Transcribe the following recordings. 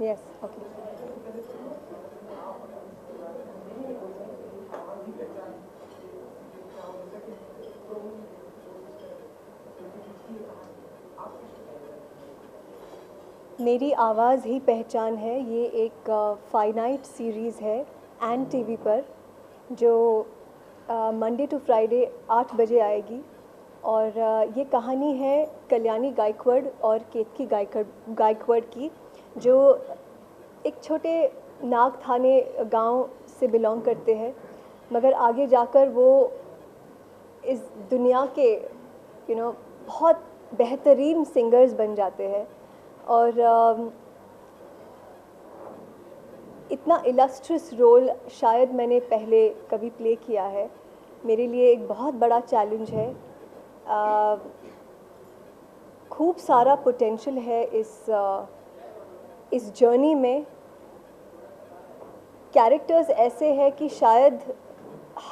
Yes, okay. मेरी आवाज़ ही पहचान है, ये एक फाइनाइट सीरीज़ है एंड टीवी पर, जो मंडे टू फ्राइडे 8 बजे आएगी। और ये कहानी है कल्याणी गायकवाड़ और केतकी गायकवाड़ की, जो एक छोटे नागथाने गांव से बिलोंग करते हैं, मगर आगे जाकर वो इस दुनिया के बहुत बेहतरीन सिंगर्स बन जाते हैं। और इतना इलस्ट्रियस रोल शायद मैंने पहले कभी प्ले किया है। मेरे लिए एक बहुत बड़ा चैलेंज है। खूब सारा पोटेंशियल है इस जर्नी में। कैरेक्टर्स ऐसे हैं कि शायद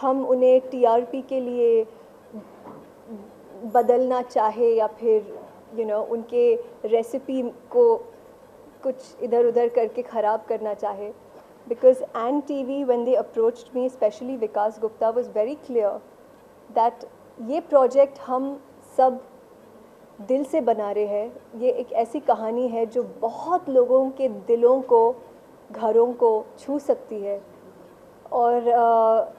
हम उन्हें टीआरपी के लिए बदलना चाहे, या फिर उनके रेसिपी को कुछ इधर उधर करके ख़राब करना चाहे। Because and TV when they approached me, specially Vikas Gupta, was very clear that ये प्रोजेक्ट हम सब दिल से बना रहे हैं। ये एक ऐसी कहानी है जो बहुत लोगों के दिलों को, घरों को छू सकती है। और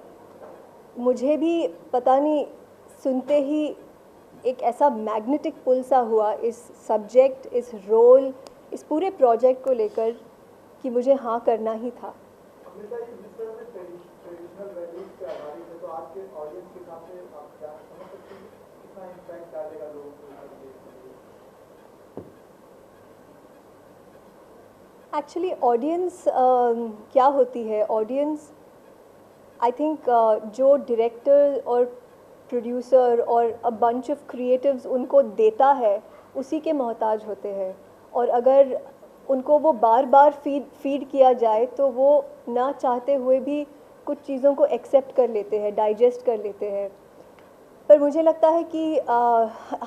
मुझे भी पता नहीं, सुनते ही एक ऐसा मैग्नेटिक पुल सा हुआ इस सब्जेक्ट, इस रोल, इस पूरे प्रोजेक्ट को लेकर, कि मुझे हाँ करना ही था। एक्चुअली ऑडियंस क्या होती है, ऑडियंस आई थिंक जो डायरेक्टर और प्रोड्यूसर और अ बंच ऑफ क्रिएटिव्स उनको देता है, उसी के मोहताज होते हैं। और अगर उनको वो बार बार फीड किया जाए, तो वो ना चाहते हुए भी कुछ चीज़ों को एक्सेप्ट कर लेते हैं, डाइजेस्ट कर लेते हैं। पर मुझे लगता है कि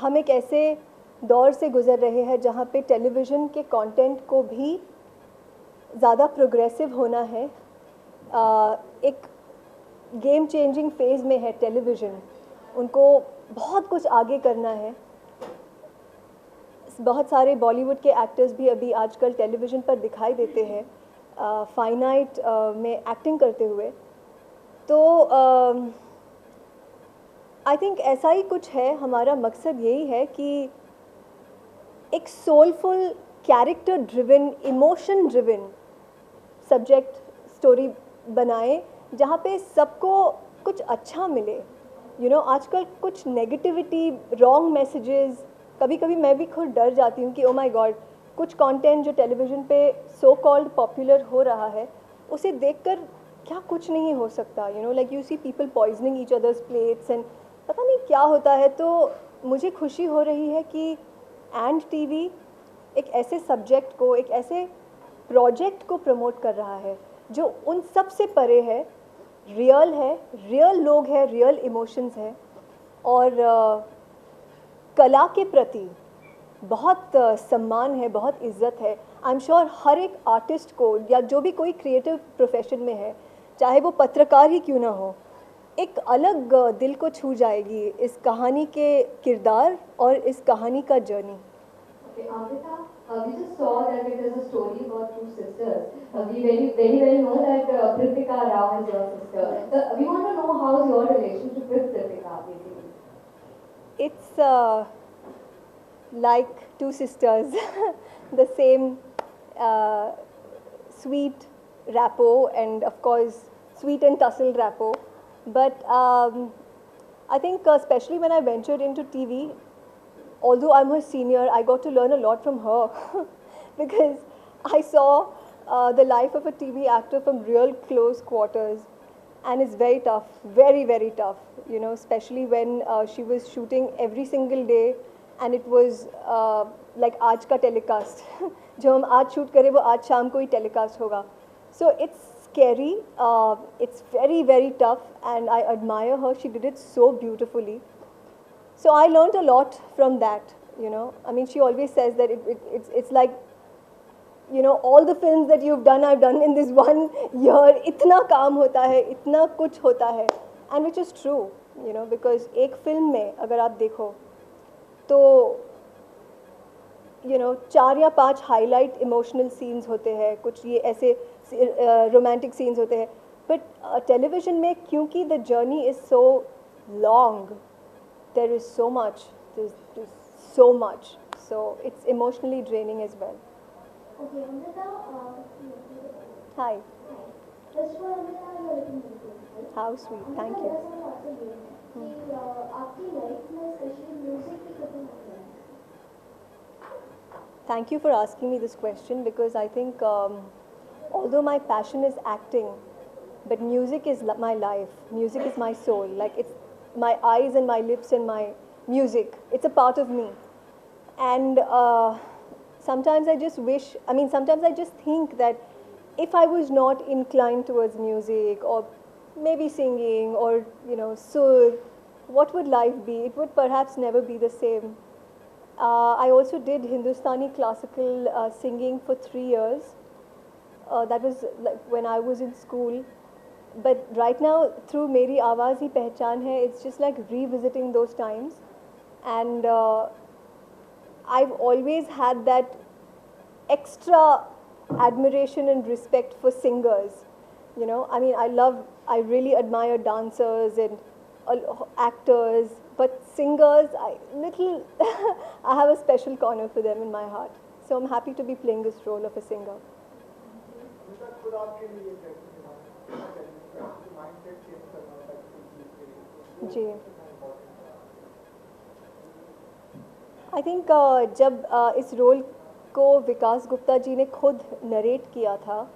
हम एक ऐसे दौर से गुज़र रहे हैं जहाँ पे टेलीविज़न के कंटेंट को भी ज़्यादा प्रोग्रेसिव होना है। एक गेम चेंजिंग फेज़ में है टेलीविज़न, उनको बहुत कुछ आगे करना है। बहुत सारे बॉलीवुड के एक्टर्स भी अभी आजकल टेलीविज़न पर दिखाई देते हैं फाइनाइट में एक्टिंग करते हुए। तो आई थिंक ऐसा ही कुछ है। हमारा मकसद यही है कि एक soulful, character driven, emotion driven subject story बनाए, जहाँ पे सबको कुछ अच्छा मिले। आजकल कुछ नेगेटिविटी, रॉन्ग मैसेजेस, कभी कभी मैं भी खुद डर जाती हूँ कि ओ माय गॉड, कुछ कंटेंट जो टेलीविज़न पे सो कॉल्ड पॉपुलर हो रहा है, उसे देखकर क्या कुछ नहीं हो सकता। Like you see people poisoning each others plates and पता नहीं क्या होता है। तो मुझे खुशी हो रही है कि एंड टीवी एक ऐसे सब्जेक्ट को, एक ऐसे प्रोजेक्ट को प्रमोट कर रहा है जो उन सब से परे है, रियल है, रियल लोग हैं, रियल इमोशंस हैं। और कला के प्रति बहुत सम्मान है, बहुत इज्जत है। आई एम श्योर हर एक आर्टिस्ट को, या जो भी कोई क्रिएटिव प्रोफेशन में है, चाहे वो पत्रकार ही क्यों ना हो, एक अलग दिल को छू जाएगी इस कहानी के किरदार और इस कहानी का journey. Okay, Amrita, we just saw that it is a story about two sisters. We very well know that Pritika Rao is your sister. We want to know how's your relationship with Pritika, basically. It's like two sisters, the same uh, sweet rapport, and of course sweet and tussle rapport. But I think especially when I ventured into TV, although I'm her senior, I got to learn a lot from her because I saw the life of a TV actor from real close quarters, and it's very tough, very, very tough, especially when she was shooting every single day, and it was like आज का telecast जो हम आज shoot करें वो आज शाम को ही telecast होगा. So it's scary, it's very, very tough, and I admire her. She did it so beautifully. So I learned a lot from that. I mean, she always says that it's like you know, all the films that you've done, I've done in this 1 year. इतना काम होता है, इतना कुछ होता है, and which is true, you know, because एक film में अगर आप देखो तो you know 4 या 5 हाईलाइट इमोशनल सीन्स होते हैं, कुछ ये ऐसे रोमांटिक सीन्स होते हैं, बट टेलीविजन में क्योंकि the journey is so long, there is so much, so much, so it's emotionally draining as well. Okay, Amrita, Hi. first of all, Amrita, you are looking beautiful. How sweet, thank you. Amrita, मेरा सवाल आपसे ये है कि आपकी life में specially music की कितनी महत्व है? Thank you for asking me this question, because I think although my passion is acting, but music is my life, music is my soul, like it's my eyes and my lips and my music, it's a part of me. And sometimes I just wish, I mean, sometimes I just think that if I was not inclined towards music or maybe singing or, you know, sur, what would life be? It would perhaps never be the same. I also did Hindustani classical singing for 3 years. That was like when I was in school. But right now, through Meri Awaaz Hi Pehchan Hai, it's just like revisiting those times. And I've always had that extra admiration and respect for singers. You know, I mean, I really admire dancers and actors, but singers, I have a special corner for them in my heart. So I'm happy to be playing this role of a singer. जी, I think जब इस role को विकास गुप्ता जी ने खुद narrate किया था,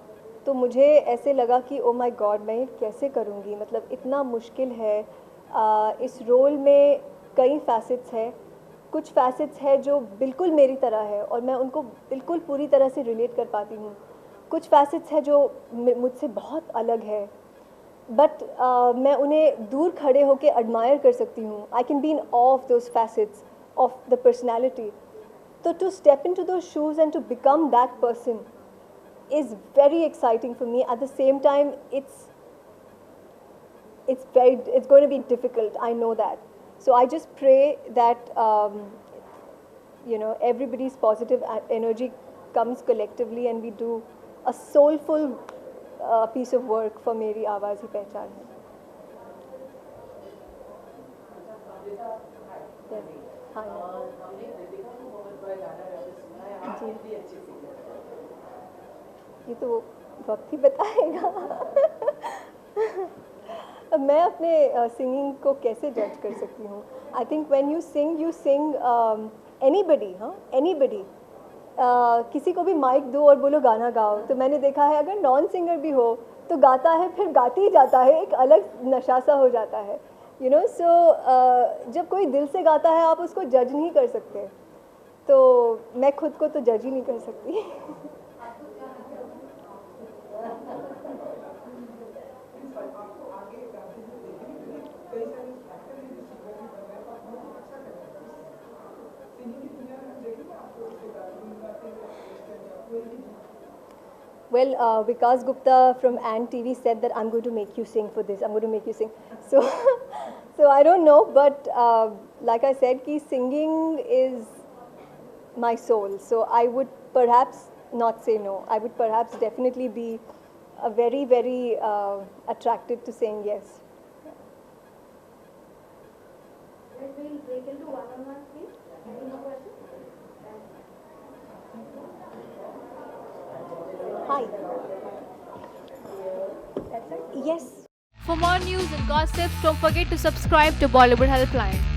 तो मुझे ऐसे लगा कि ओ माय गॉड, मैं ये कैसे करूँगी, मतलब इतना मुश्किल है। इस रोल में कई फैसेट्स हैं, कुछ फैसेट्स हैं जो बिल्कुल मेरी तरह है और मैं उनको बिल्कुल पूरी तरह से रिलेट कर पाती हूँ, कुछ फैसेट्स हैं जो मुझसे बहुत अलग है, बट मैं उन्हें दूर खड़े होकर एडमायर कर सकती हूँ. I can be in of those facets of the personality. So to step into those shoes and to become that person is very exciting for me. At the same time, it's going to be difficult. I know that. So I just pray that you know, everybody's positive energy comes collectively and we do a soulful piece of work for Meri Awaaz Hi Pehchan Hai. Yes. हाँ जी, ये तो वक्त ही बताएगा. मैं अपने singing को कैसे जज कर सकती हूँ? I think when you sing anybody, हाँ एनीबडी, किसी को भी माइक दो और बोलो गाना गाओ, तो मैंने देखा है अगर नॉन सिंगर भी हो तो गाता है, फिर गाते ही जाता है, एक अलग नशा सा हो जाता है. यू नो, सो जब कोई दिल से गाता है आप उसको जज नहीं कर सकते, तो मैं खुद को तो जज ही नहीं कर सकती. Well, Vikas Gupta from Ant TV said that I'm going to make you sing for this. I'm going to make you sing. So, so I don't know, but like I said, ki singing is my soul. So I would perhaps not say no. I would perhaps definitely be very, very attracted to saying yes. We'll break into one-on-one, please. Any more questions? Hi. That's it? Yes. For more news and gossips, don't forget to subscribe to Bollywood Helpline.